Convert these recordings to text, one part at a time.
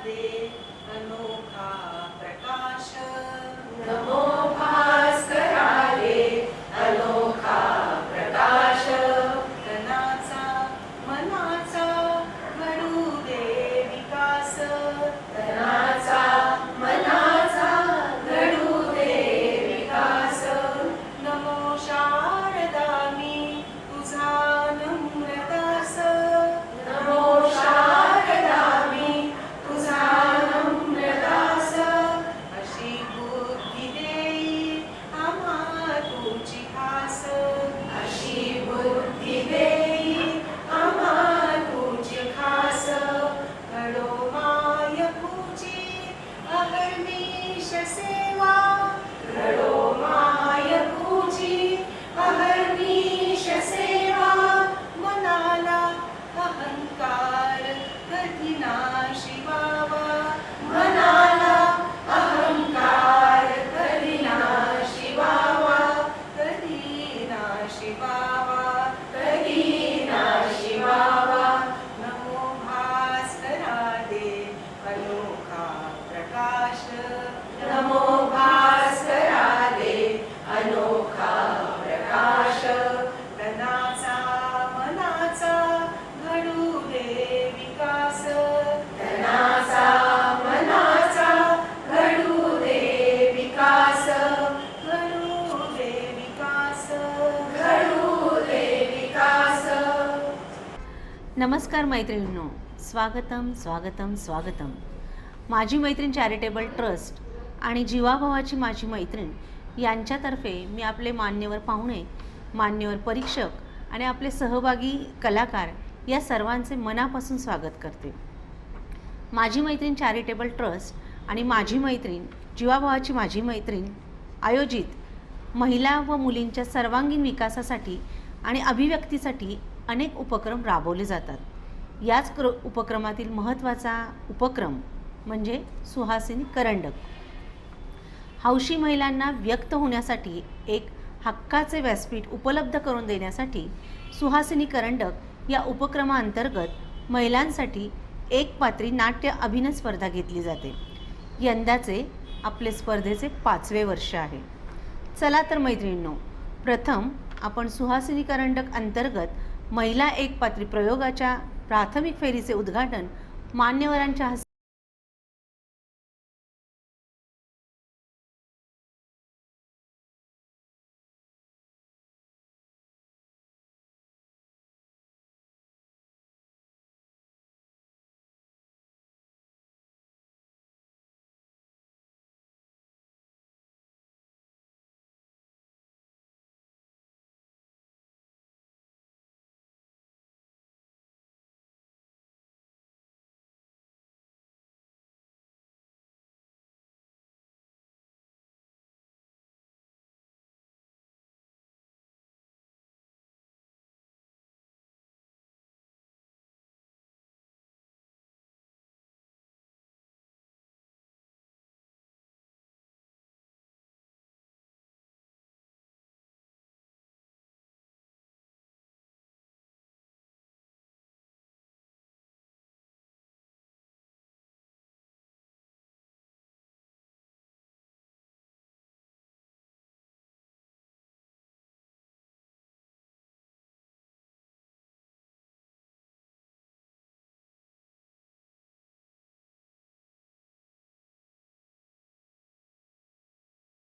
दे अनोखा प्रकाश। नमो भास्कराले अनोखा प्रकाश। तनाचा मनाचा घडू दे विकास। तनाचा मनाचा घडू दे विकास। नमो शारदा मी तुझा नम्रदास। नमो शारदा मी तुझा नम्रदास। अशी बुद्धी देई आम्हा तुझी खास। अशी बुद्धी देई आम्हा तुझी खास। घडो माय पूजी अहर्निश सेवा। घडो माय पूजी अहर्निश सेवा। मनाला अहंकार कधी नाशी व्हावा। मनाला अहंकार कधी नाशी व्हावा। कधी नाशी व्हावा। कधी नाशी व्हावा। नमो भास्करा दे अनोखा प्रकाश। नमो भास्कराले अनोखा प्रकाश। तनाचा मनाचा घडू दे विकास। तनाचा मनाचा घडू दे विकास। घडू दे विकास। घडू दे विकास। नमस्कार मैत्रिणींनो, स्वागतम स्वागतम स्वागतम. माझी मैत्रीण चॅरिटेबल ट्रस्ट आणि जीवाभावाची माझी मैत्रीण यांच्यातर्फे मी आपले मान्यवर पाहुणे, मान्यवर परीक्षक आणि आपले सहभागी कलाकार या सर्वांचे मनापासून स्वागत करते. माझी मैत्रीण चॅरिटेबल ट्रस्ट आणि माझी मैत्रीण जीवाभावाची माझी मैत्रीण आयोजित महिला व मुलींच्या सर्वांगीण विकासासाठी आणि अभिव्यक्तीसाठी अनेक उपक्रम राबवले जातात. याच उपक्रमातील महत्त्वाचा उपक्रम म्हणजे सुहासिनी करंडक. हौशी महिलांना व्यक्त होण्यासाठी एक हक्काचे व्यासपीठ उपलब्ध करून देण्यासाठी सुहासिनी करंडक या उपक्रमाअंतर्गत महिलांसाठी एक पात्री नाट्य अभिनय स्पर्धा घेतली जाते. यंदाचे आपले स्पर्धेचे 5वे वर्ष आहे. चला तर मैत्रिणींनो, प्रथम आपण सुहासिनी करंडक अंतर्गत महिला एक पात्री प्रयोगाच्या प्राथमिक फेरीचे उद्घाटन मान्यवरांच्या हस्ते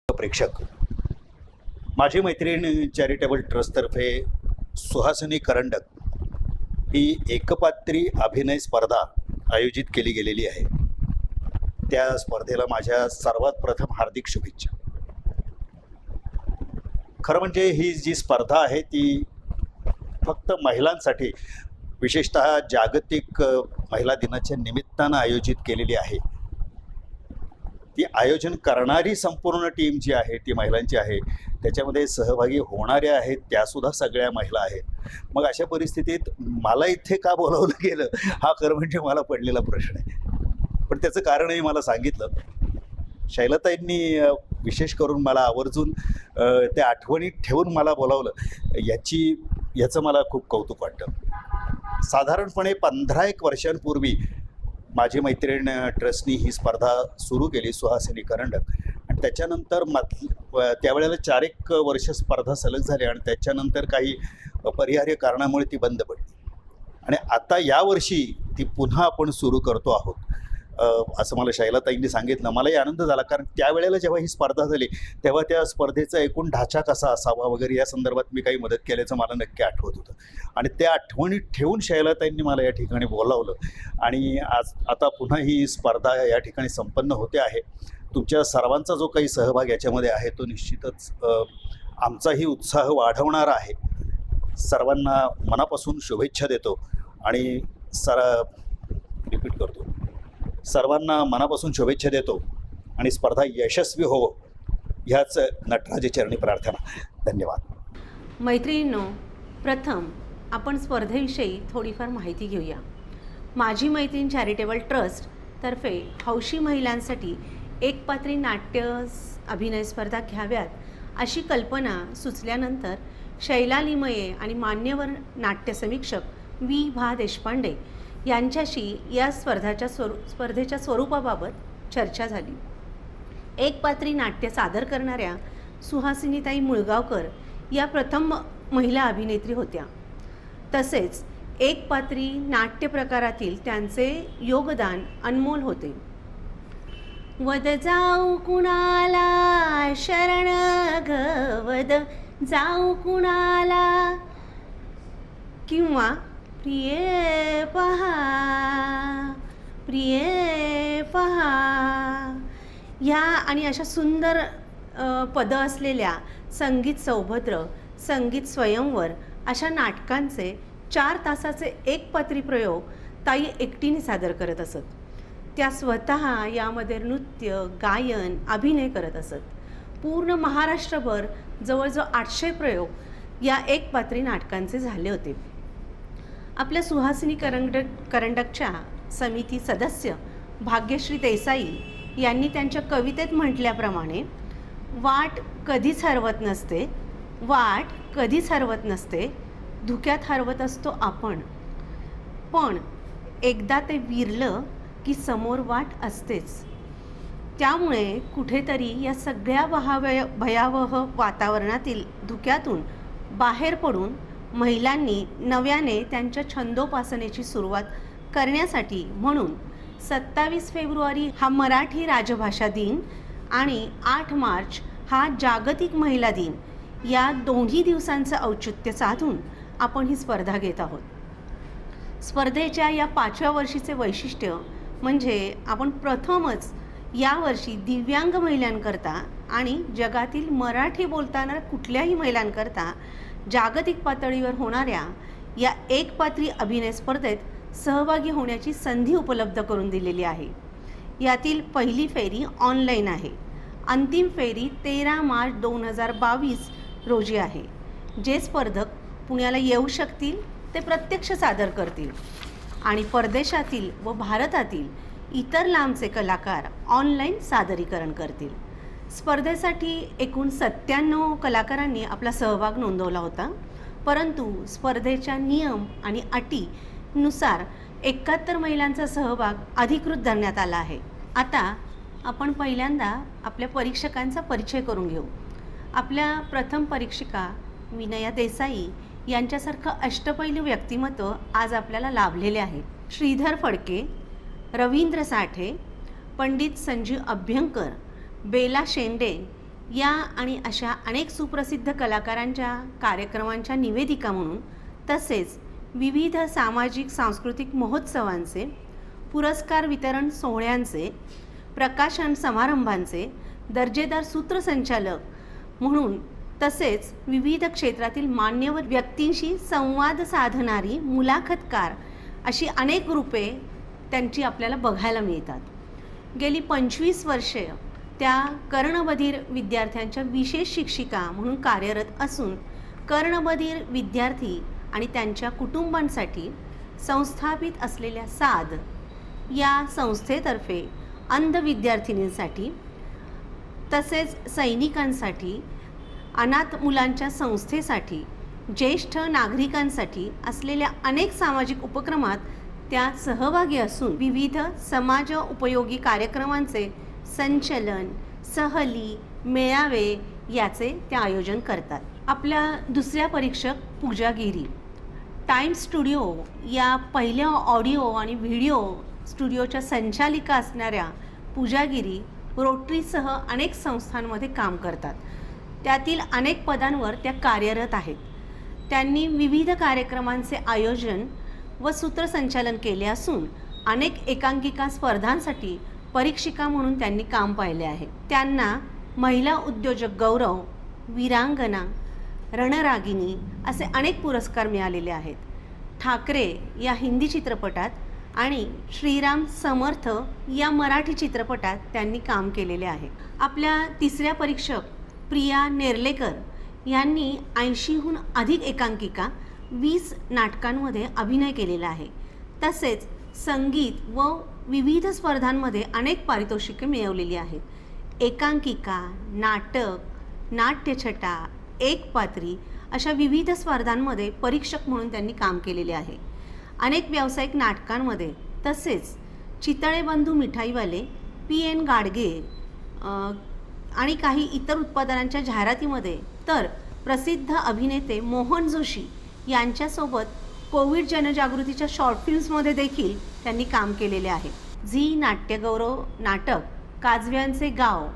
प्रेक्षक, माझी मैत्रीण चॅरिटेबल ट्रस्टतर्फे सुहासिनी करंडक ही एकपात्री अभिनय स्पर्धा आयोजित केली गेलेली आहे. त्या स्पर्धेला माझ्या सर्वात प्रथम हार्दिक शुभेच्छा. खरं म्हणजे ही जी स्पर्धा आहे ती फक्त महिलांसाठी, विशेषतः जागतिक महिला दिनाच्या निमित्तानं आयोजित केलेली आहे. ती आयोजन करणारी संपूर्ण टीम जी आहे ती महिलांची आहे. त्याच्यामध्ये सहभागी होणाऱ्या आहेत त्यासुद्धा सगळ्या महिला आहेत. मग अशा परिस्थितीत मला इथे का बोलावलं गेलं हा खरं म्हणजे मला पडलेला प्रश्न आहे. पण त्याचं कारणही मला सांगितलं. शैलताईंनी विशेश करून मला आवर्जून त्या आठवणीत ठेवून मला बोलावलं याचं मला खूप कौतुक वाटतं. साधारणपणे 15-1 वर्षांपूर्वी माझी मैत्रीण ट्रस्टनी ही स्पर्धा सुरू केली, सुहासिनी करंडक. आणि त्याच्यानंतर त्यावेळेला 4 वर्ष स्पर्धा सलग झाली आणि त्याच्यानंतर काही अपरिहार्य कारणामुळे ती बंद पडली. आणि आता यावर्षी ती पुन्हा आपण सुरू करतो आहोत असं मला शैलाताईंनी सांगितलं. मलाही आनंद झाला, कारण त्यावेळेला जेव्हा ही स्पर्धा झाली तेव्हा त्या स्पर्धेचा एकूण ढाचा कसा असावा वगैरे या संदर्भात मी काही मदत केल्याचं मला नक्की आठवत होतं. आणि त्या आठवणीत ठेवून शैलाताईंनी मला या ठिकाणी बोलावलं आणि आता पुन्हा ही स्पर्धा या ठिकाणी संपन्न होते आहे. तुमच्या सर्वांचा जो काही सहभाग याच्यामध्ये आहे तो निश्चितच आमचाही उत्साह वाढवणारा आहे. सर्वांना मनापासून शुभेच्छा देतो आणि रिपीट करतो, सर्वांना मनापासून शुभेच्छा देतो आणि स्पर्धा यशस्वी हो ह्याच नटराजचरणी प्रार्थना. धन्यवाद. मैत्रिणींनो, प्रथम आपण स्पर्धेविषयी थोडीफार माहिती घेऊया. माझी मैत्रीण चॅरिटेबल ट्रस्टतर्फे हौशी महिलांसाठी एकपात्री नाट्य अभिनय स्पर्धा घ्याव्यात अशी कल्पना सुचल्यानंतर शैला लिमये आणि मान्यवर नाट्य समीक्षक V. देशपांडे यांच्याशी या स्पर्धेच्या स्वरूपाबाबत चर्चा झाली. एकपात्री नाट्य सादर करणाऱ्या सुहासिनीताई मुळगावकर या प्रथम महिला अभिनेत्री होत्या. तसेच एकपात्री नाट्य प्रकारातील त्यांचे योगदान अनमोल होते. वद जाऊ कुणाला शरण ग वद जाऊ कुणाला किंवा प्रिये पहा ह्या आणि अशा सुंदर पदं असलेल्या संगीत सौभद्र, संगीत स्वयंवर अशा नाटकांचे 4 तासाचे एकपात्री प्रयोग ताई एकटीने सादर करत असत. त्या स्वतः यामध्ये नृत्य, गायन, अभिनय करत असत. पूर्ण महाराष्ट्रभर जवळजवळ 800 प्रयोग या एकपात्री नाटकांचे झाले होते. आपल्या सुहासिनी करंडकच्या समिती सदस्य भाग्यश्री देसाई यांनी त्यांच्या कवितेत म्हटल्याप्रमाणे वाट कधीच हरवत नसते, धुक्यात हरवत असतो आपण, पण एकदा ते विरलं की समोर वाट असतेच. त्यामुळे कुठेतरी या सगळ्या भयावह वातावरणातील धुक्यातून बाहेर पडून महिलांनी नव्याने त्यांच्या छंदोपासनेची सुरुवात करण्यासाठी म्हणून 27 फेब्रुवारी हा मराठी राजभाषा दिन आणि 8 मार्च हा जागतिक महिला दिन या दोन्ही दिवसांचं औचित्य साधून आपण ही स्पर्धा घेत आहोत. स्पर्धेच्या या 5व्या वर्षीचे वैशिष्ट्य म्हणजे आपण प्रथमच यावर्षी दिव्यांग महिलांकरता आणि जगातील मराठी बोलताना कुठल्याही महिलांकरता जागतिक पातळीवर होणाऱ्या या एकपात्री अभिनय स्पर्धेत सहभागी होण्याची संधी उपलब्ध करून दिलेली आहे. यातील पहिली फेरी ऑनलाईन आहे. अंतिम फेरी 13 मार्च 2022 रोजी आहे. जे स्पर्धक पुण्याला येऊ शकतील ते प्रत्यक्ष सादर करतील आणि परदेशातील व भारतातील इतर लांबचे कलाकार ऑनलाईन सादरीकरण करतील. स्पर्धेसाठी एकूण 97 कलाकारांनी आपला सहभाग नोंदवला होता, परंतु स्पर्धेच्या नियम आणि अटीनुसार 71 महिलांचा सहभाग अधिकृत धरण्यात आला आहे. आता आपण पहिल्यांदा आपल्या परीक्षकांचा परिचय करून घेऊ. आपल्या प्रथम परीक्षिका विनया देसाई यांच्यासारखं अष्टपैलू व्यक्तिमत्व आज आपल्याला लाभलेले आहेत. श्रीधर फडके, रवींद्र साठे, पंडित संजीव अभ्यंकर, बेला शेंडे या आणि अशा अनेक सुप्रसिद्ध कलाकारांच्या कार्यक्रमांच्या निवेदिका म्हणून तसेच विविध सामाजिक सांस्कृतिक महोत्सवांचे, पुरस्कार वितरण सोहळ्यांचे, प्रकाशन समारंभांचे दर्जेदार सूत्रसंचालक म्हणून तसेच विविध क्षेत्रातील मान्यवर व्यक्तींशी संवाद साधणारी मुलाखतकार अशी अनेक रूपे त्यांची आपल्याला बघायला मिळतात. गेली 25 वर्षे त्या कर्णबधीर विद्यार्थ्यांच्या विशेष शिक्षिका म्हणून कार्यरत असून कर्णबधीर विद्यार्थी आणि त्यांच्या कुटुंबांसाठी संस्थापित असलेल्या साध या संस्थेतर्फे अंध विद्यार्थिनींसाठी तसेच सैनिकांसाठी, अनाथ मुलांच्या संस्थेसाठी, ज्येष्ठ नागरिकांसाठी असलेल्या अनेक सामाजिक उपक्रमात त्यात सहभागी असून विविध समाज उपयोगी कार्यक्रमांचे संचलन, सहली, मेळावे याचे ते आयोजन करतात. आपल्या दुसऱ्या परीक्षक पूजा गिरी टाइम स्टुडिओ या पहिल्या ऑडिओ आणि व्हिडिओ स्टुडिओच्या संचालिका असणाऱ्या पूजा गिरी रोटरीसह अनेक संस्थांमध्ये काम करतात. त्यातील अनेक पदांवर त्या कार्यरत आहेत. त्यांनी विविध कार्यक्रमांचे आयोजन व सूत्रसंचालन केले असून अनेक एकांकिका स्पर्धांसाठी परीक्षिका म्हणून त्यांनी काम पाहिले आहे. त्यांना महिला उद्योजक गौरव, वीरांगना, रणरागिनी असे अनेक पुरस्कार मिळालेले आहेत. ठाकरे या हिंदी चित्रपटात आणि श्रीराम समर्थ या मराठी चित्रपटात त्यांनी काम केलेले आहे. आपल्या तिसऱ्या परीक्षक प्रिया नेर्लेकर यांनी 80हून अधिक एकांकिका, 20 नाटकांमध्ये अभिनय केलेला आहे. तसेच संगीत व विविध स्पर्धांमध्ये अनेक पारितोषिके मिळवलेली आहेत. एकांकिका, नाटक, नाट्यछटा, एकपात्री अशा विविध स्पर्धांमध्ये परीक्षक म्हणून त्यांनी काम केलेले आहे. अनेक व्यावसायिक नाटकांमध्ये तसेच चितळे बंधू मिठाईवाले, PN गाडगे आणि काही इतर उत्पादनांच्या जाहिरातीमध्ये, तर प्रसिद्ध अभिनेते मोहन जोशी यांच्यासोबत कोविड जनजागृतीच्या शॉर्ट फिल्म्समध्ये देखील त्यांनी काम केलेले आहे. झी नाट्यगौरव नाटक काजव्यांचे गाव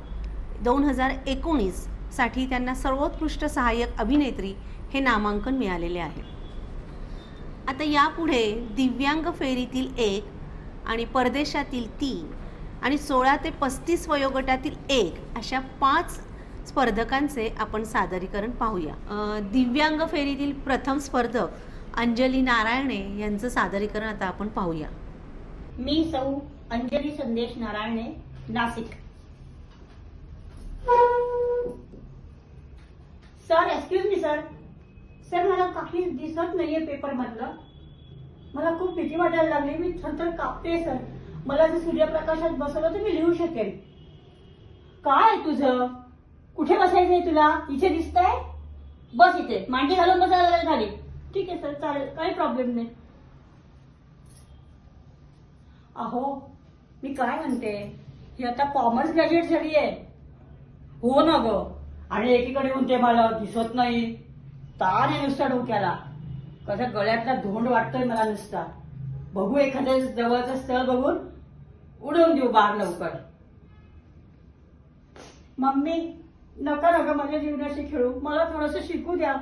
2019 साठी त्यांना सर्वोत्कृष्ट सहाय्यक अभिनेत्री हे नामांकन मिळालेले आहे. आता यापुढे दिव्यांग फेरीतील 1 आणि परदेशातील 3 आणि 16 ते 35 वयोगटातील 1 अशा 5 स्पर्धकांचे आपण सादरीकरण पाहूया. दिव्यांग फेरीतील प्रथम स्पर्धक अंजली नारायणे यांचं सादरीकरण आता आपण पाहूया. मी सौ Anjali Sandesh Narayane, Nashik. Sir, excuse me sir. Sir, मला काही दिसत नाहीये पेपर मधलं. मला खूप भीती वाटायला लागली. मी थरथर कापते सर. मला जर सूर्यप्रकाशात बसवलं तर मी लिहू शकेन. काय तुझं? कुठे बसायचंय तुला? इथे दिसतंय? बस इथे. मांडी घालून बसायला झाली. ठीक आहे सर, चालेल, काही प्रॉब्लेम नाही. अहो, मी काय म्हणते, ही आता कॉमर्स ग्रॅज्युएट झाली आहे. हो ना ग. आणि एकीकडे म्हणते मला दिसत नाही. ताण आहे नुसता डोक्याला. कसं गळ्यातला धोंड वाटतोय मला नुसता. बघू एखाद्या जवळचं स्थळ बघून उडवून देऊ बाहेर लवकर. मम्मी, नका नका माझ्या जीवनाशी खेळू. मला थोडंसं शिकू द्या.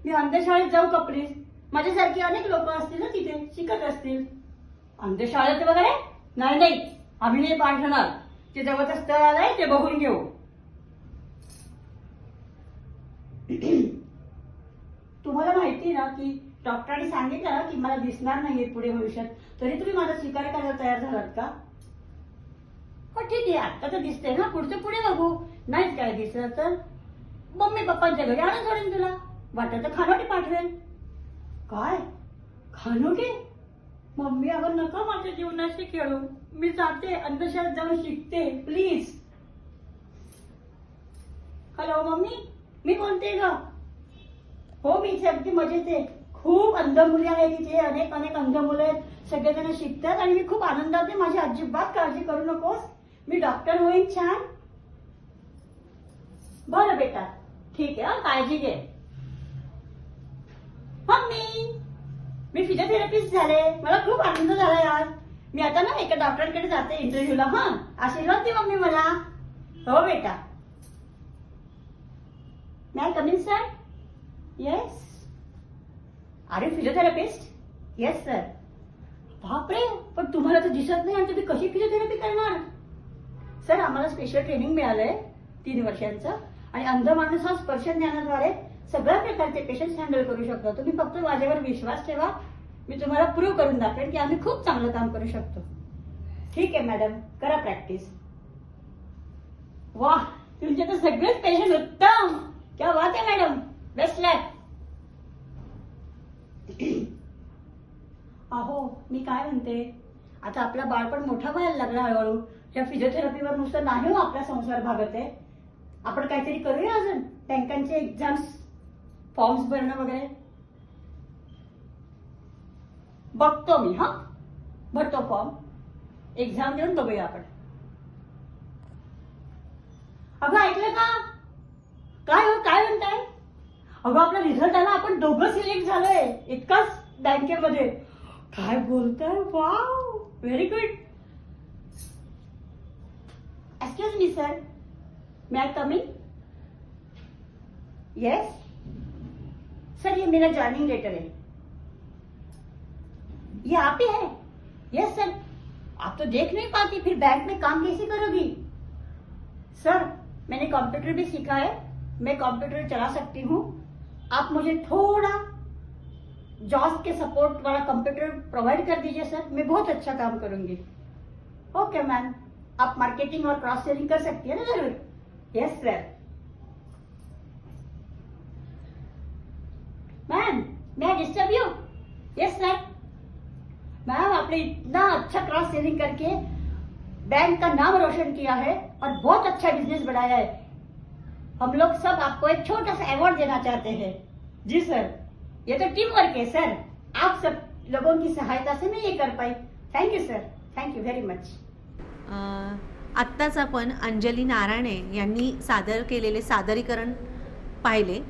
मी अंधशाळेत जाऊ का प्लीज? माझ्यासारखी अनेक लोक असतील ना तिथे, शिकत असतील. अंधशाळेत वगैरे नाही नाही, आम्ही नाही पाठवणार. ते जवळचं स्थळ आलंय ते बघून घेऊ. तुम्हाला माहिती ना की डॉक्टरांनी सांगितलं ना की मला दिसणार नाहीये पुढे भविष्यात, तरी तुम्ही मला स्वीकार करायला तयार झालात का? हो ठीक आहे, आता तर दिसते ना, पुढचं पुढे बघू. नाहीच काय दिसलं तर मम्मी पप्पांच्या घरी आणून सोडेन तुला. वाटत तर खानोटी पाठवेल. काय खानोटी? मम्मी, अगं नका माझ्या जीवनाशी खेळू. मी जाते, अंधशाळेत जाऊन शिकते प्लीज. हॅलो मम्मी, मी बोलते ग. हो, मी इथे अगदी मजेत आहे. खूप अंध मुले आहेत इथे, अनेक अनेक अंध मुलं आहेत. सगळेजण शिकतात आणि मी खूप आनंदात आहे. माझी अजिबात काळजी करू नकोस. मी डॉक्टर होईन. छान. बरं बेटा, ठीक आहे, काळजी घे. मम्मी, मी फिजिओथेरपिस्ट झाले. मला खूप आनंद झाला यार. मी आता ना एका डॉक्टरांकडे जाते इंटरव्ह्यूला. हा, आशीर्वाद दे मम्मी मला. हो बेटा. May come in sir? Yes. Are you physiotherapist? Yes sir. बापरे, पण तुम्हाला तर दिसत नाही आणि तुम्ही कशी फिजिओथेरपी करणार? सर, आम्हाला स्पेशल ट्रेनिंग मिळालंय 3 वर्षांचं आणि अंध माणूस हा स्पर्श ज्ञानाद्वारे सगळ्या प्रकारचे पेशंट्स हँडल करू शकतो. तुम्ही फक्त माझ्यावर विश्वास ठेवा. मी तुम्हाला प्रूव्ह करून दाखवेन की आम्ही खूप चांगलं काम करू शकतो. ठीक आहे मॅडम, करा प्रॅक्टिस. वाह, तुमचे तर सगळेच पेशंट उत्तम. क्या बात आहे मॅडम. बेस्ट लॅक. अहो, मी काय म्हणते, आता आपला बाळपण मोठा व्हायला लागला हळूहळू. या फिजिओथेरपीवर नुसतं नाही हो आपला संसार भागत आहे. आपण काहीतरी करूया अजून. बँकांचे एक्झाम्स, फॉर्म्स भरणं वगैरे बघतो मी. हा, भरतो फॉर्म, एक्झाम देऊन बघूया आपण. अगं ऐकलं का? काय हो, काय म्हणताय? अगं आपला रिझल्ट आला, आपण दोघं सिलेक्ट झालोय एकाच बँकेमध्ये. काय बोलताय? Wow, very good. Excuse me sir, may I come in? Yes sir, ये मेरा ज्वाइनिंग लेटर है. ये आप ही है? Yes sir. आप तो देख नहीं पाती, फिर बैंक में काम कैसे करोगी? सर मैंने कंप्यूटर भी सीखा है, मैं कंप्यूटर चला सकती हूँ. आप मुझे थोड़ा जॉस के सपोर्ट वाला कंप्यूटर प्रोवाइड कर दीजिए सर, मैं बहुत अच्छा काम करूंगी. ओके मैम, आप मार्केटिंग और क्रॉस सेलिंग कर सकती है ना जरूर. Yes sir. मैम मैं disturb you? Yes sir. Ma'am आपने इतना अच्छा क्रॉस सेलिंग करके बैंक का नाम रोशन किया है और बहुत अच्छा बिजनेस बढ़ाया है. हम लोग सब आपको एक छोटा सा अवार्ड देना चाहते हैं. जी सर. ये तो टीम वर्क है सर, आप सब लोगों की सहायता से मैं ये कर पाई. Thank you sir, thank you very much. आत्ताच आपण अंजली नारायणे यांनी सादर केलेले सादरीकरण पाहिले.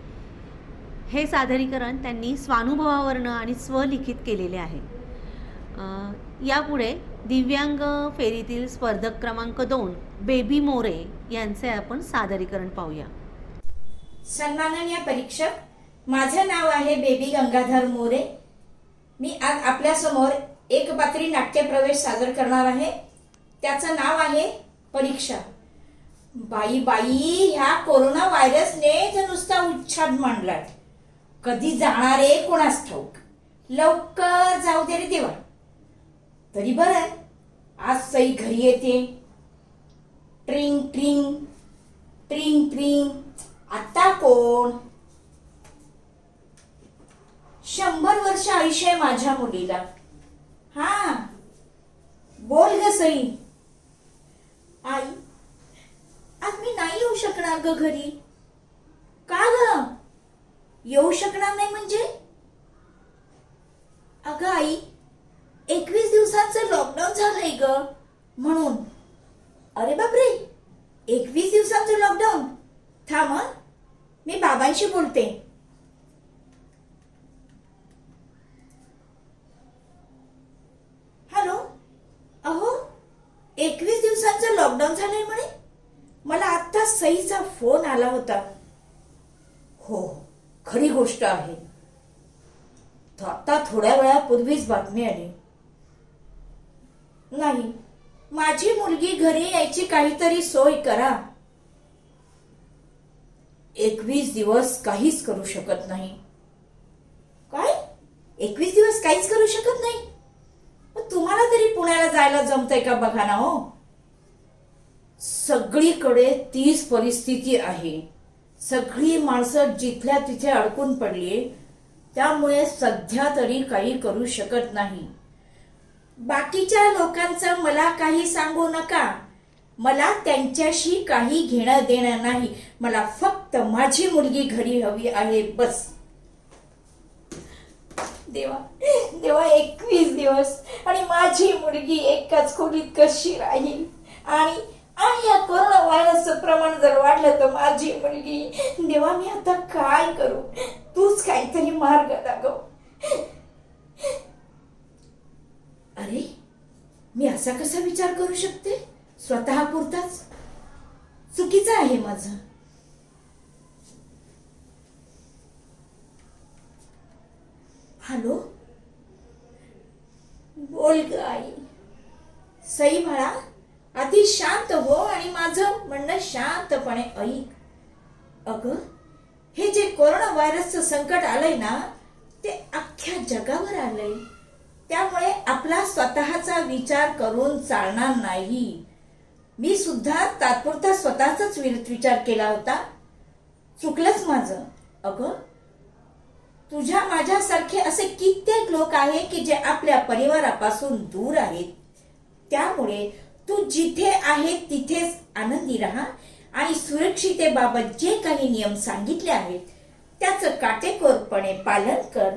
हे सादरीकरण त्यांनी स्वानुभवावरनं आणि स्वलिखित केलेले आहे. यापुढे दिव्यांग फेरीतील स्पर्धक क्रमांक 2 बेबी मोरे यांचे आपण सादरीकरण पाहूया. सन्माननीय परीक्षक, माझं नाव आहे बेबी गंगाधर मोरे. मी आज आपल्या समोर एक पात्री नाट्य प्रवेश सादर करणार आहे. त्याचं नाव आहे परीक्षा. बाई बाई, ह्या कोरोना व्हायरसने तर नुसता उच्छाद मांडलाय. कधी जाणार आहे कोणास ठाऊक. लवकर जाऊ दे रे देवा. तरी बरं, आज सई घरी येते. ट्रिंग ट्रिंग ट्रिंग ट्रिंग. आता कोण? 100 वर्ष आयुष्य आहे माझ्या मुलीला. हा बोल ग सई. आई, आज मी नाही येऊ शकणार ग घरी. का ग? येऊ शकणार नाही म्हणजे? अगं आई, 21 दिवसांचं लॉकडाऊन झालंय ग, म्हणून. अरे बापरे, 21 दिवसांचं लॉकडाऊन. थांब हं, मी बाबांशी बोलते. हॅलो. अहो, 21 दिवसांचं लॉकडाऊन झालंय म्हणे. मला आता सईचा फोन आला होता. हो, खरी गोष्ट आहे. आता थोड्या वेळापूर्वीच बातमी आली. नाही, माझी मुलगी घरी यायची काहीतरी सोय करा. 21 दिवस काहीच करू शकत नाही. काय? 21 दिवस काहीच करू शकत नाही? तुम्हाला तरी पुण्याला जायला जमतंय का बघा ना हो. सगळीकडे तीच परिस्थिती आहे. सगळी माणसं जिथल्या तिथे अडकून पडली. त्यामुळे सध्या तरी काही करू शकत नाही. बाकीच्या लोकांचं मला काही सांगू नका. मला त्यांच्याशी काही घेणं देणं नाही. मला फक्त माझी मुलगी घरी हवी आहे, बस. देवा देवा, 21 दिवस आणि माझी मुलगी एकाच खोलीत कशी राहील? आणि या कोरोना व्हायरसचं प्रमाण जर वाढलं तर माझी मुलगी. देवा, मी आता काय करू? तूच काहीतरी मार्ग दाखव. अरे, मी असा कसा विचार करू शकते? स्वतः पुरताच. चुकीचं आहे माझं. हॅलो, बोल ग आई. सई म्हणा, आधी शांत हो आणि माझं म्हणणं शांतपणे ऐक. अगं, हे जे कोरोना व्हायरसचं संकट आलंय ना, ते अख्ख्या जगावर आलंय. त्यामुळे आपला स्वतःचा विचार करून चालणार नाही. मी सुद्धा तात्पुरता स्वतःचाच विचार केला होता. चुकलंच माझं. अगं, तुझ्या माझ्यासारखे असे कित्येक लोक आहेत की जे आपल्या परिवारापासून दूर आहेत. त्यामुळे तू जिथे आहे तिथेच आनंदी राहा आणि सुरक्षितेबाबत जे काही नियम सांगितले आहेत त्याचं काटेकोरपणे पालन कर.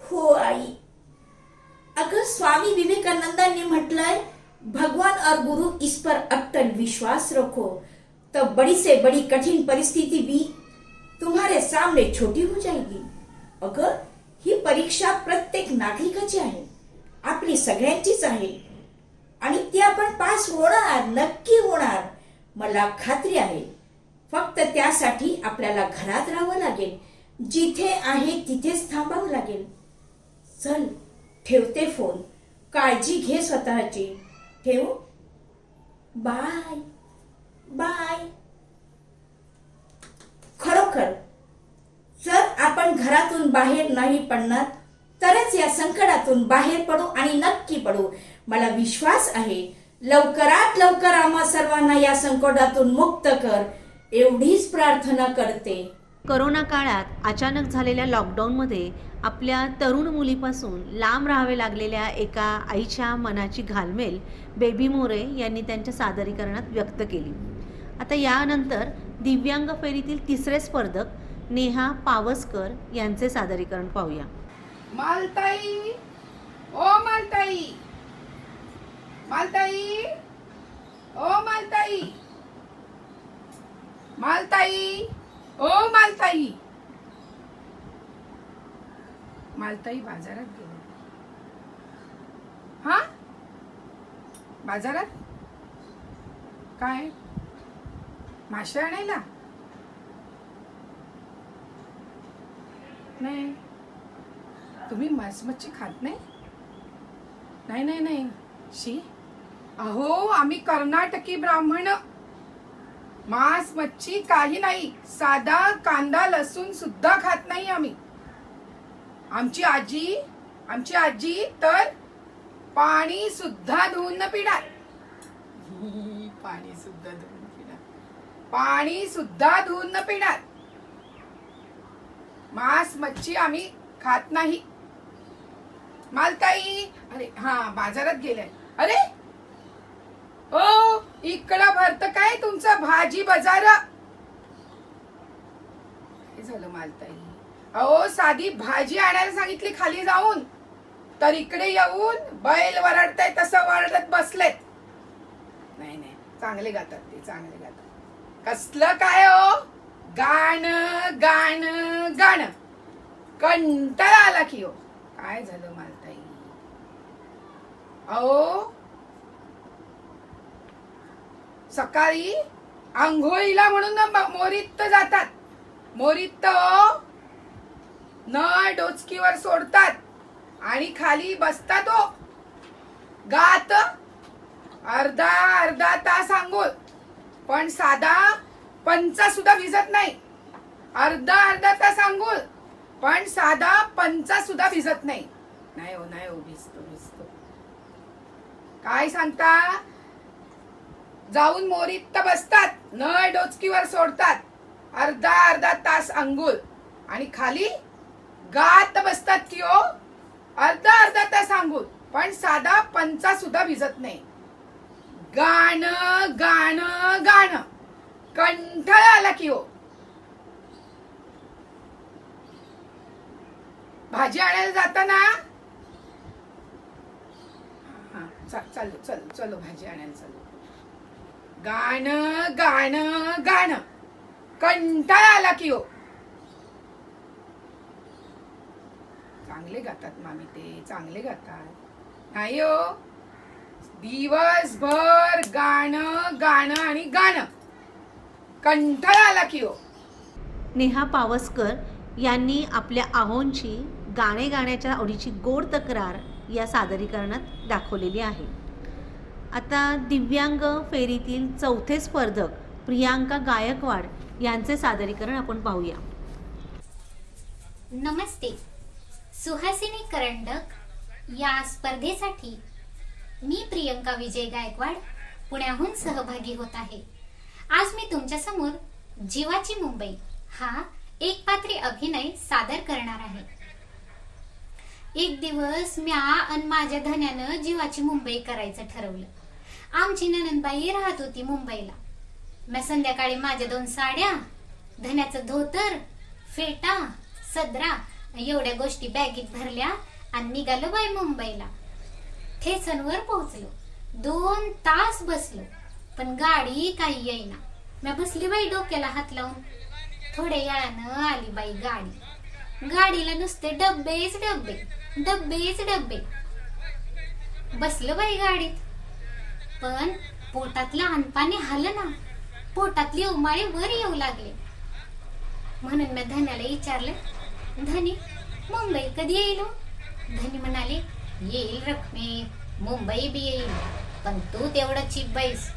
हो आई, अगं स्वामी विवेकानंदांनी म्हटलंय, भगवान और गुरु इस पर अटल विश्वास रखो तो बड़ी से बड़ी कठिन परिस्थिति भी तुम्हारे सामने छोटी हो जाएगी. अगं ही परीक्षा प्रत्येक नागरिकाची आहे, आपली सगळ्यांचीच आहे आणि ती आपण पास होणार, नक्की होणार, मला खात्री आहे. फक्त त्यासाठी आपल्याला घरात राहावं लागेल, जिथे आहे तिथेच थांबावं लागेल. चल ठेवते फोन, काळजी घे स्वतःची. ठेवू? Bye bye. खरोखर जर आपण घरातून बाहेर नाही पडणार तरच या संकटातून बाहेर पडू आणि नक्की पडू. मला विश्वास आहे लवकरात लवकर आम्हा सर्वांना या संकटातून मुक्त कर, एवढीच प्रार्थना करते. करोना काळात अचानक झालेल्या लॉकडाऊनमध्ये आपल्या तरुण मुलीपासून लांब राहावे लागलेल्या एका आईच्या मनाची घालमेल बेबी मोरे यांनी त्यांच्या सादरीकरणात व्यक्त केली. आता यानंतर दिव्यांग फेरीतील तिसरे स्पर्धक नेहा पावसकर यांचे सादरीकरण पाहूया. मालताई, ओ मालताई, मालताई, ओ मालताई, मालताई, ओ मालताई. मालताई बाजारात गेली. हा, बाजारात काय मासे आणायला? नाही, तुम्ही मांस मच्छी खात नाही? नाही नाही नाही, शी. अहो आम्ही कर्नाटकी ब्राह्मण, मांस मच्छी काही नाही, साधा कांदा लसूण सुद्धा खात नाही आम्ही. आमची आजी तर पाणी सुद्धा धुवून न पिणार. पाणी सुद्धा धुवून पिणार, पाणी सुद्धा धुवून न पिणार. मांस मच्छी आम्ही खात नाही. मालताई, अरे हा बाजारात गेलाय. अरे ओ इकडं भरत काय तुमचं भाजी बाजार? काय झालं मालताई? अहो साधी भाजी आणायला सांगितली खाली जाऊन, तर इकडे येऊन बैल वरडताय तसं वरडत बसलेत. नाही नाही, चांगले गातात ते, चांगले गातात. कसलं काय हो, गाणं गाणं गाणं, कंटाळा आला की हो. काय झालं मालताई? अहो सकाळी आंघोळीला म्हणून मोरीत जातात. मोरीत नळ डोचकीवर सोडतात आणि खाली बसतात हो गात अर्धा अर्धा तास आंघोळ. पण साधा पंचा सुद्धा भिजत नाही. अर्धा अर्धा तास आंघोळ, पण साधा पंचा सुद्धा भिजत नाही. नाही हो, नाही हो, भिजतो भिजतो. काय सांगता? जाऊन मोरीत बसतात, नळ डोचकीवर सोडतात, अर्धा अर्धा तास अंघोळ आणि खाली गात बसतात की हो, अर्धा अर्धा तास अंघोळ, पण साधा पंचा सुद्धा भिजत नाही. गाणं गाणं गाणं, कंटाळा आला की हो. भाजी आणायला जाताना चलो चलो चलो भाजी आणायला चलो. गाणं गाणं गाणं, कंटाळा आला की हो. चांगले गातात मामी ते, चांगले गातात. नाही हो, दिवसभर गाणं गाणं आणि गाणं, कंटाळा आला की हो. नेहा पावसकर यांनी आपल्या आहोंची गाणे गाण्याच्या आवडीची गोड तक्रार या सादरीकरणात दाखवलेली आहे. आता दिव्यांग फेरीतील चौथे स्पर्धक प्रियांका गायकवाड यांचे सादरीकरण आपण पाहूया. नमस्ते. सुहासिनी करंडक या स्पर्धेसाठी मी प्रियंका विजय गायकवाड पुण्याहून सहभागी होत आहे. आज मी तुमच्या समोर जीवाची मुंबई हा एक पात्री अभिनय सादर करणार आहे. एक दिवस म्या आणि माझ्या धन्यानं जीवाची मुंबई करायचं ठरवलं. आमची ननंदबाई राहत होती मुंबईला. मी संध्याकाळी माझ्या 2 साड्या, धन्याचं धोतर, फेटा, सदरा एवढ्या गोष्टी बॅगीत भरल्या आणि निघालो बाई मुंबईला. स्टेशनवर पोहोचलो. 2 तास बसलो पण गाडी काही येईना. मी बसली बाई डोक्याला हात लावून. थोड्या वेळानं आली बाई गाडी. गाडीला नुसते डब्बेच डब्बे डब्बेच डब्बे. बसलो बाई गाडीत पण पोटातलं अनपाणी हलना. पोटातली उमाळे वर येऊ लागले. म्हणून मी धन्याला विचारलं, धनी मुंबई कधी येईल? धनी म्हणाले, येईल रखमे, मुंबई बी येईल पण तू तेवढं चिप बाईस.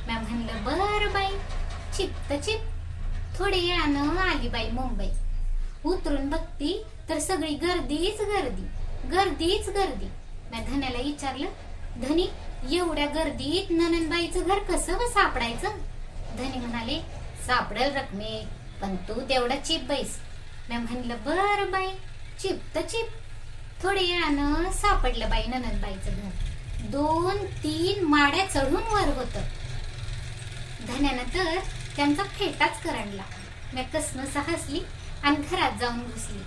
मी म्हणलं बर बाई, चिप तर चिप. थोड्या वेळानं आली बाई मुंबई. उतरून बघती तर सगळी गर्दीच गर्दी गर्दीच गर्दी. मी धन्याला विचारलं, धनी एवढ्या गर्दीत ननंदबाईचं घर कसं व सापडायचं? धनी म्हणाले, सापडेल रखमे पण तू तेवढं चिप बाईस. मी म्हणलं बर बाई, चिप तर चिप. थोड्या वेळानं सापडलं बाई ननंदबाईचं घर. 2-3 माड्या चढून वर होत. धन्यानं तर त्यांचा फेटाच करंडला. मी कसनस हसली आणि घरात जाऊन घुसली.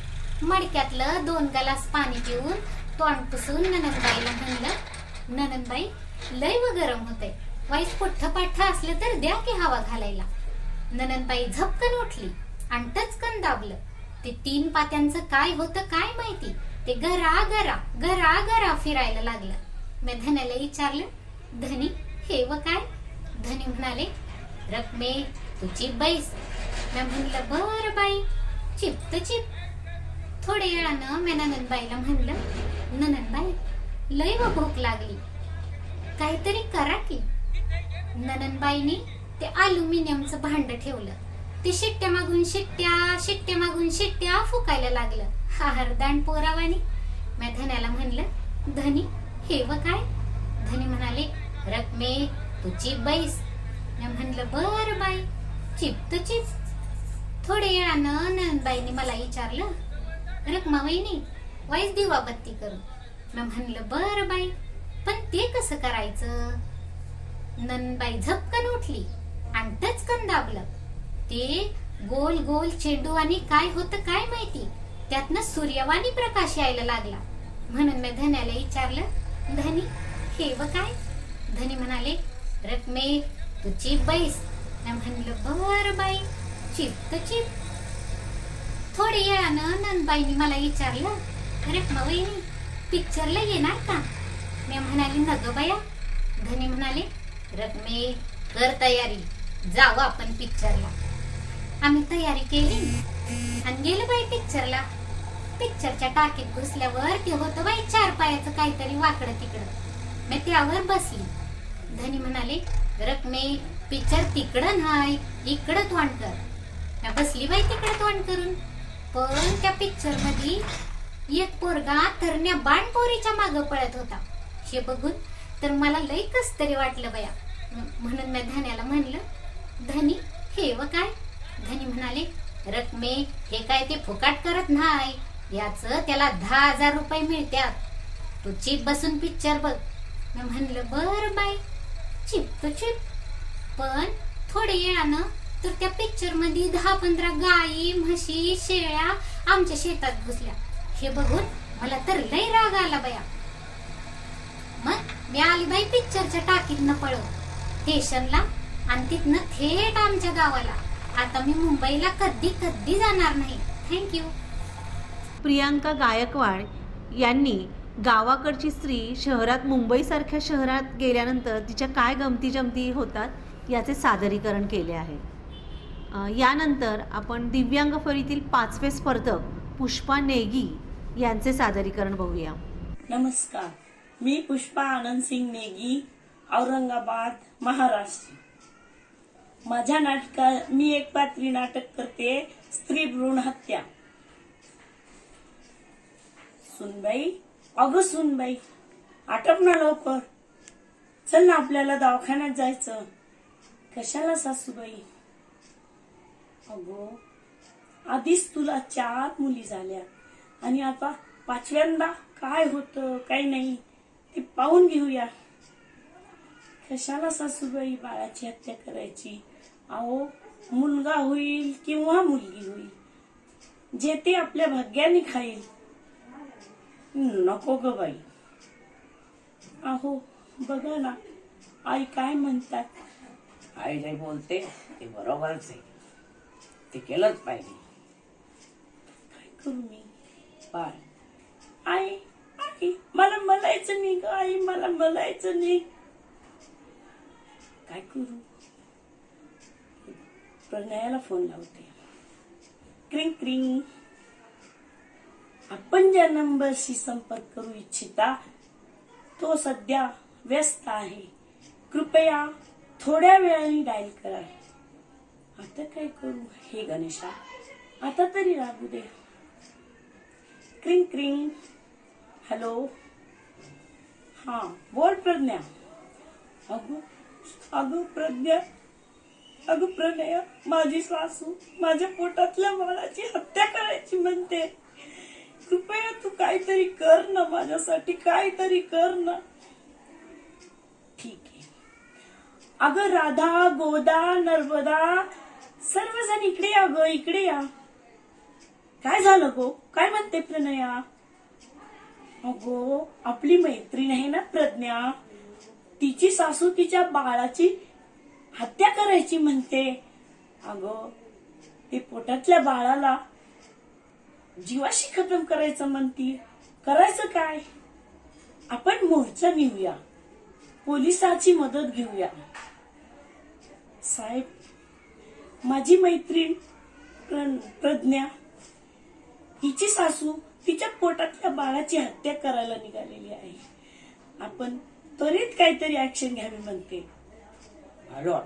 मडक्यातलं 2 ग्लास पाणी पिऊन तोंड पुसून ननंदबाईला म्हणलं, ननंदबाई लय व गरम होतंय, वाईस पुठ्ठ असलं तर द्या की हवा घालायला. ननंदबाई झपकन उठली आणि टचकन दाबलं. ते 3 पात्यांचं काय होतं काय माहिती, ते गरा गरा गरा गरा फिरायला लागलं. मी धन्याला विचारलं, धनी हे व काय? धनी म्हणाले, रखमे तू चिप बाईस. मी म्हणलं बर बाई, चिप तर चिप. थोड्या वेळानं मी ननंदबाईला म्हणलं, ननंदबाई लय व भूक लागली, काहीतरी करा की. ननंदबाईनी ते अल्युमिनियमचं भांड ठेवलं. ते शिट्ट्या मागून शिट्ट्या शिट्ट्या मागून शिट्ट्या फुकायला लागलं. हरदान पोरावानी. मी धन्याला म्हणलं, धनी हे व काय? धनी म्हणाले, रखमे तू चिप बाईस. मी म्हणलं बर बाई, चिप तर चिप. थोड्या वेळानं ननंदबाईनी मला विचारलं, रखमाबाईनी वाईस दिवाबत्ती करू. मी म्हणलं बर बाई, पण ते कसं करायचं? ननंदबाई झपकन उठली आणि टचकन दाबलं. ते गोल गोल चेंडू आणि काय होतं काय माहिती, त्यातनं सूर्यवाणी प्रकाश यायला लागला. म्हणून मी धन्याला विचारलं, धनी हे व काय? धनी म्हणाले, रखमे तू चिप बाईस. मी म्हणलं बर बाई, चिप तर चिप. थोड्या वेळानं ननंदबाईनी मला विचारलं, रखमाबाईनी पिक्चरला येणार का? मी म्हणाली नग बाया. धनी म्हणाले, रखमे कर तयारी, जाऊ आपण पिक्चरला. आम्ही तयारी केली आणि गेलो बाई पिक्चरला. पिक्चरच्या टाकीत घुसल्यावर ते होतं बाई 4 पायाचं काहीतरी वाकडं तिकडं. मी त्यावर बसली. धनी म्हणाले, रखमे पिक्चर तिकडं नाही, इकडं तोंड कर. मी बसली बाई तिकडं तोंड करून. पण त्या पिक्चर मध्ये एक पोरगा तरण्या बाणपोरीच्या मागं पळत होता. हे बघून तर मला लई कस तरी वाटलं बया. म्हणून मी धन्याला म्हणलं, धनी हे व काय? धनी म्हणाले, रखमे हे काय ते फुकाट करत नाही, याच त्याला 10,000 रुपये मिळतात. तू चिप बसून पिक्चर बघ. मी म्हणलं बर बाई, चिप तर चिप. पण थोड्या वेळानं तर त्या पिक्चर मध्ये 10-15 गायी म्हशी शेळ्या आमच्या शेतात घुसल्या. हे बघून मला तर लय राग आला बया. मग मी आली बाई पिक्चरच्या टाकीतनं पळत स्टेशनला आणि तिथनं थेट आमच्या गावाला. आता मी मुंबईला कधी जाणार नाही. थँक्यू. प्रियांका गायकवाड यांनी गावाकडची स्त्री शहरात मुंबईसारख्या शहरात गेल्यानंतर तिच्या काय गमती जमती होतात याचे सादरीकरण केले आहे. यानंतर आपण दिव्यांग फळीतील 5वे स्पर्धक पुष्पा नेगी यांचे सादरीकरण बघूया. नमस्कार, मी पुष्पा आनंद सिंग नेगी, औरंगाबाद, महाराष्ट्र. माझ्या नाटकात मी एक पात्री नाटक करते, स्त्री भ्रूण हत्या. सुनबाई, अगं सुनबाई, आटप ना लवकर, चल ना आपल्याला दवाखान्यात जायचं. कशाला सासूबाई? अगो आधीच तुला 4 मुली झाल्या आणि आता 5व्यांदा काय होतं काय नाही ते पाहून घेऊया. कशाला सासूबाई बाळाची हत्या करायची? अहो मुलगा होईल किंवा मुलगी होईल, जे ते आपल्या भाग्याने खाईल. नको ग बाई. अहो बघा ना, आई काय म्हणतात. आई जे बोलते ते बरोबरच आहे, ते केलंच पाहिजे. काय करू मी? पण आई आई मला मलायचं नाही ग, आई मला मलायचं नाही. काय करू? प्रणयाला फोन लावते. क्रिंग क्रिंग. आपण ज्या नंबरशी संपर्क करू इच्छिता तो सध्या व्यस्त आहे, कृपया थोड्या वेळाने डायल करा. आता काय करू? हे गणेशा, आता तरी लागू दे. क्रिंग क्रिंग. हॅलो. हा बोल प्रज्ञा. अगं प्रज्ञा, अगं प्रणया, माझी सासू माझ्या पोटातल्या बाळाची हत्या करायची म्हणते. कृपया तू काहीतरी कर ना माझ्यासाठी, काहीतरी कर ना. ठीक आहे. अगं राधा, गोदा, नर्मदा सर्वजण इकडे या ग, इकडे या. काय झालं गो? काय म्हणते प्रणया? अगो आपली मैत्रीण आहे ना प्रज्ञा, तिची सासू तिच्या बाळाची हत्या करायची म्हणते. अगं ते पोटातल्या बाळाला जीवाशी खतम करायचं म्हणती. करायचं काय? आपण मोर्चा नेऊया, पोलिसाची मदत घेऊया. साहेब, माझी मैत्रीण प्रज्ञा, हिची सासू तिच्या पोटातल्या बाळाची हत्या करायला निघालेली आहे. आपण त्वरित काहीतरी ऍक्शन घ्यावी म्हणते. हॅलो,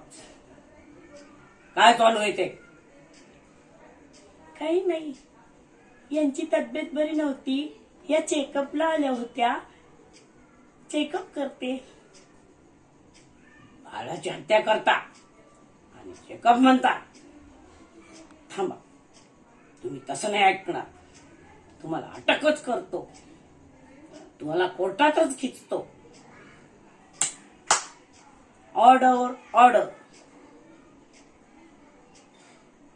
काय चालू आहे ते? काही नाही, यांची तब्येत बरी नव्हती, या चेकअपला आल्या होत्या. चेकअप करते. बाळाची हत्या करता आणि चेकअप म्हणता? थांबा, तुम्ही तसं नाही ऐकणार. तुम्हाला अटकच करतो, तुम्हाला कोर्टातच खिचतो. Order order.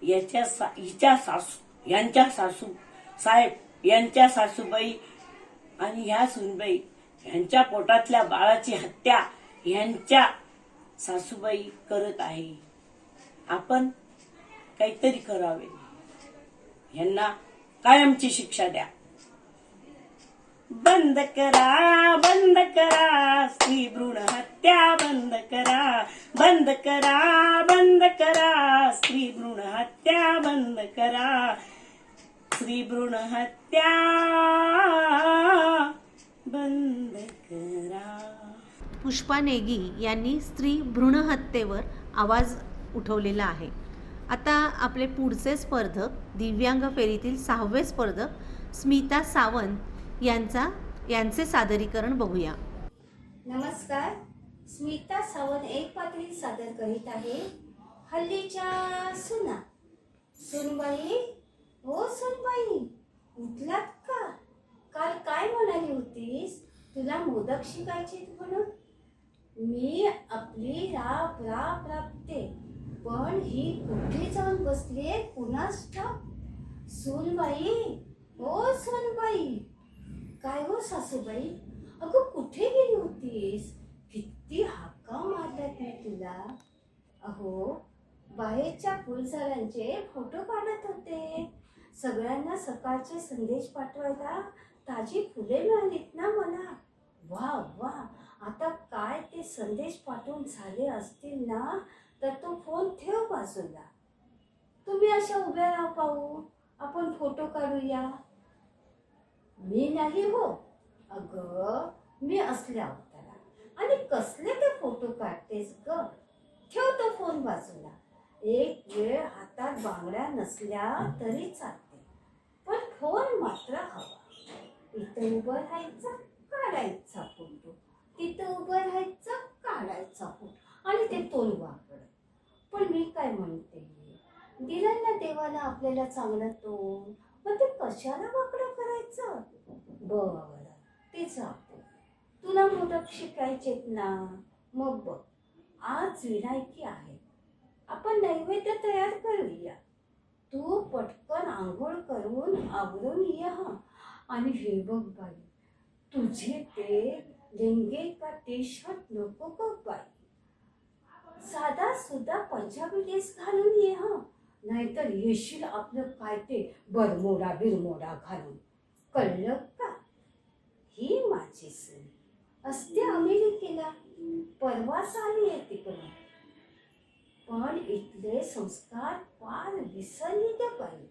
हिच्या सासू, यांच्या सासू साहेब, यांच्या सासूबाई आणि ह्या सुनबाई यांच्या पोटातल्या बाळाची हत्या यांच्या सासूबाई करत आहे. आपण काहीतरी करावे, यांना कायमची शिक्षा द्या. बंद करा स्त्री भ्रूण हत्या, बंद करा, बंद करा, बंद करा स्त्री भ्रूण हत्या, बंद करा स्त्री भ्रूण हत्या, बंद करा. पुष्पा नेगी यांनी स्त्री भ्रूण हत्येवर आवाज उठवलेला आहे. आता आपले पुढचे स्पर्धक, दिव्यांग फेरीतील 6वे स्पर्धक स्मिता सावंत यांचे सादरीकरण बघूया. नमस्कार, स्मिता सावंत एक पात्री सादर करीत आहे. हल्लीच्या सुना. सुनबाई, हो सुनबाई, उठलात का? काल काय म्हणाली होतीस? तुला मोदक शिकायचे म्हणून. मी आपली राब राबते, पण ही कुठे जाऊन बसलीये कुणास ठाऊक. सुनबाई, हो सुनबाई. काय हो सासूबाई, अगं कुठे गेली होतीस? किती हाका मारल्यात मी तुला. अहो बाहेरच्या फुलझाडांचे फोटो काढत होते. सगळ्यांना सकाळचे संदेश पाठवायला ताजी फुले मिळालीत ना मला. वा वा. आता काय ते संदेश पाठवून झाले असतील ना, तर तो फोन ठेव बाजूला. तुम्ही अशा उभ्या राहा पाहू, आपण फोटो काढूया. मी नाही हो. अगं मी असल्या अवतारा आणि कसले ते फोटो काढतेस ग. ठेव तो फोन बाजूला. एक वेळ हातात बांगड्या नसल्या तरी चालते, पण फोन मात्र हवा. इथं उभं राहायचं, काढायचा फोटो. तिथं उभं राहायचं, काढायचा फोटो. आणि ते तोंड वाकडं. पण मी काय म्हणते, दिलं ना देवाला आपल्याला चांगलं तोंड, पण ते कशाला वाकडं करायचं? बरं ते जाऊ. तुला मोदक शिकायचेत ना, मग बघ, आज विनायकी आहे. आपण नैवेद्य तयार करूया. तू पटकन आंघोळ करून आवरून ये. हा, आणि हे बघ बाई, तुझे ते लेंगे का टी शर्ट नको का बाई, साधा सुद्धा पंजाबी ड्रेस घालून ये हा, नाहीतर येशील आपलं काय ते बरमोडा बिरमोडा घालून, कळलं का? ही माझी सून असते अमेरिकेला, परवाच आली आहे तिकडून, पण इथले संस्कार फार विसरली त्या बाई.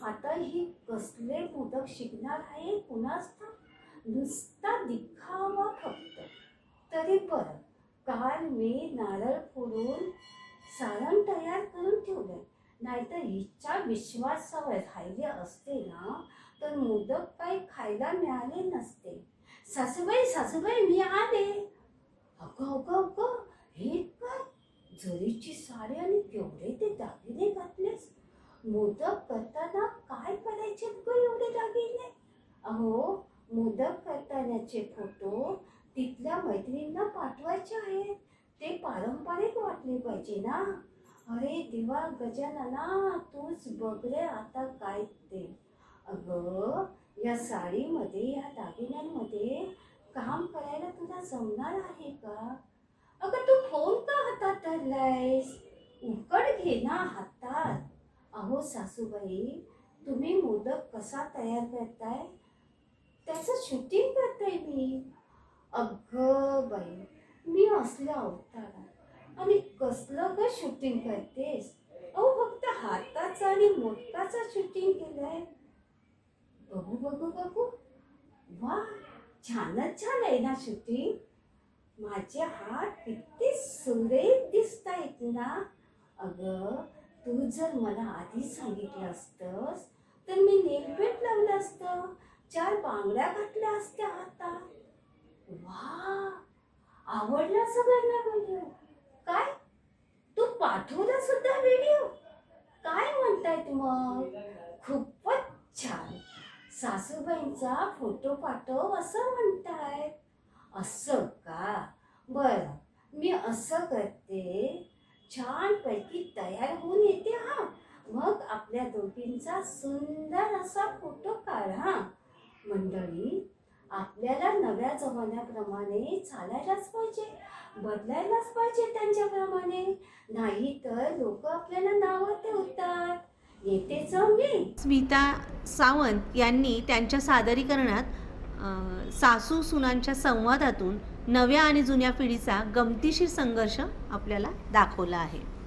आता ही कसले मोदक शिकणार आहे कुणास ठाऊक, नुसता दिखावा फक्त. तरी बरं, काल मी नारळ फोडून सारण तयार करून ठेवलंय, नाहीतर हिच्या विश्वासावर राहिले असते ना तर मोदक काही खायला मिळाले नसते. सासूबाई सासूबाई मी आले. अगं अगं अगं, हे काय जरीची साडी आणि केवढे ते दागिने घातलेस, मोदक करताना काय करायचे ग एवढे दागिने? अहो, मोदक करतानाचे फोटो तिथल्या मैत्रिणींना पाठवायचे आहेत, ते पारंपरिक वाटले पाहिजे ना. अरे देवा गजानना, तूच बघ रे आता काय ते. अगं, या साडीमध्ये या दागिन्यांमध्ये काम करायला तुला जमणार आहे का? अगं तू फोन का हातात धरलायस, उकड घे ना हातात. अहो सासूबाई, तुम्ही मोदक कसा तयार करताय त्याचं शूटिंग करताय मी. अगं बाई, मी असल्या अवतारात आणि कसलं ग शूटिंग करतेस? अहो फक्त हाताचं आणि मोदकाचं शूटिंग केलंय. बघू बघू बघू, वा छानच छान आहे ना शूटिंग. माझे हात किती सुरेख दिसतायत ना. अगं, तू जर मला आधी सांगितलं असतंस तर मी नेलपेंट लावलं असतं, 4 बांगड्या घातल्या असत्या हातात. वा, आवडला सगळ्यांना व्हिडिओ? काय तू पाठवला सुद्धा व्हिडिओ? काय म्हणतायत मग? खूपच छान. सासूबाईंचा फोटो पाठव असं म्हणतायत. असं का? बरं, मी असं करते, छानपैकी तयार होऊन येते हा, मग आपल्या दोघींचा सुंदर असा फोटो काढा. मंडळी, आपल्याला नव्या जमान्याप्रमाणे चालायलाच पाहिजे, बदलायलाच पाहिजे त्यांच्याप्रमाणे, नाही तर लोक आपल्याला नावं ठेवतात. येतेच मी. स्मिता सावंत यांनी त्यांच्या सादरीकरणात सासू सुनांच्या संवादातून नव्या आणि जुन्या पिढीचा गमतीशीर संघर्ष आपल्याला दाखवला आहे.